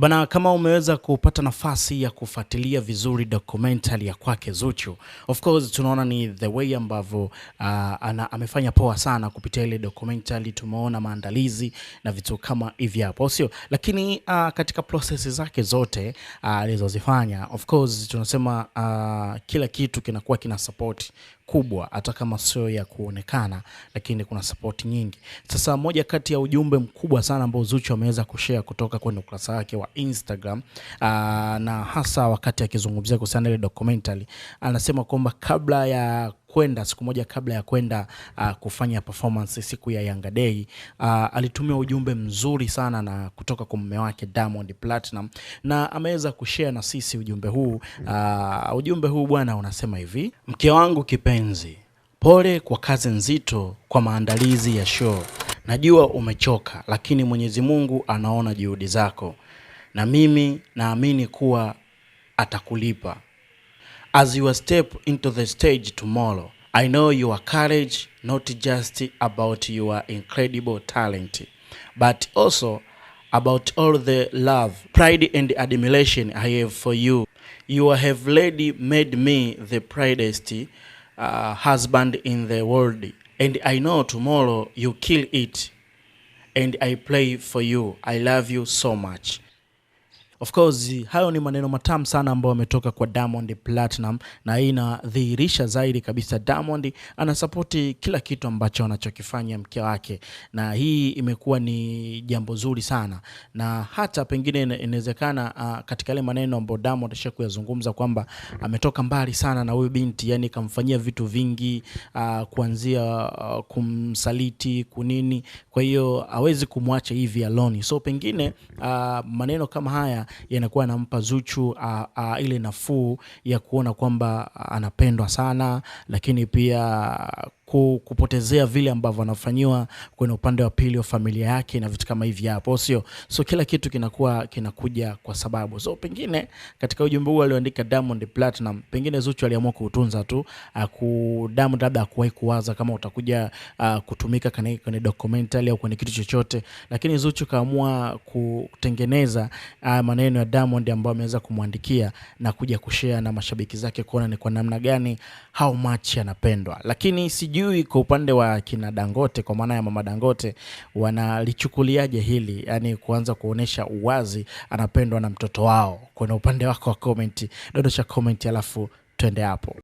Bana, kama umeweza kupata nafasi ya kufuatilia vizuri documentary ya kwake Zuchu, of course tunaona ni the way ambavyo amefanya poa sana kupitia ile documentary. Tumeona maandalizi na vitu kama hivi hapo, sio? Lakini katika process zake zote alizozifanya, of course tunasema kila kitu kinakuwa kina support kubwa, hata kama sio ya kuonekana, lakini kuna support nyingi. Sasa moja kati ya ujumbe mkubwa sana ambao Zuchu ameweza kushare kutoka kwenye ukurasa wake wa Instagram, na hasa wakati akizungumzia kuhusiana ile documentary, anasema kwamba kabla ya kwenda, siku moja kabla ya kwenda kufanya performance siku ya Yanga Day, alitumia ujumbe mzuri sana na kutoka kwa mume wake Diamond Platinum, na ameweza kushare na sisi ujumbe huu. Ujumbe huu bwana unasema hivi: mke wangu kipenzi, pole kwa kazi nzito kwa maandalizi ya show. Najua umechoka, lakini Mwenyezi Mungu anaona juhudi zako, na mimi naamini kuwa atakulipa. As you step into the stage tomorrow, I know your courage not just about your incredible talent, but also about all the love, pride and admiration I have for you. You have already made me the proudest husband in the world, and I know tomorrow you kill it, and I pray for you. I love you so much. Of course, hayo ni maneno matamu sana ambayo yametoka kwa Diamond Platinum, na hii inadhihirisha zaidi kabisa Diamond anasapoti kila kitu ambacho anachokifanya mke wake, na hii imekuwa ni jambo zuri sana. Na hata pengine inawezekana katika ile maneno ambayo Diamond ashakuyazungumza kwamba ametoka mbali sana na huyu binti, yani kamfanyia vitu vingi, kuanzia kumsaliti kunini, kwa hiyo hawezi kumwacha hivi alone. So pengine maneno kama haya yanakuwa yanampa Zuchu ile nafuu ya kuona kwamba anapendwa sana, lakini pia kupotezea vile ambavyo anafanywa kwenye upande wa pili wa familia yake na vitu kama hivi hapo, sio? So kila kitu kinakuja kwa sababu. So pengine katika ujumbe huu alioandika Diamond Platinum, pengine Zuchu aliamua kuutunza tu, Diamond labda hakuwahi kuwaza kama utakuja kutumika kwenye documentary au kwenye kitu chochote, lakini Zuchu kaamua kutengeneza maneno ya Diamond ambayo ameweza kumwandikia na kuja kushare na mashabiki zake kuona ni kwa namna gani how much anapendwa. Lakini sijui kwa upande wa kina Dangote, kwa maana ya mama Dangote, wanalichukuliaje hili, yani kuanza kuonesha uwazi anapendwa na mtoto wao. Kuna upande wako wa comment, dondosha comment alafu twende hapo.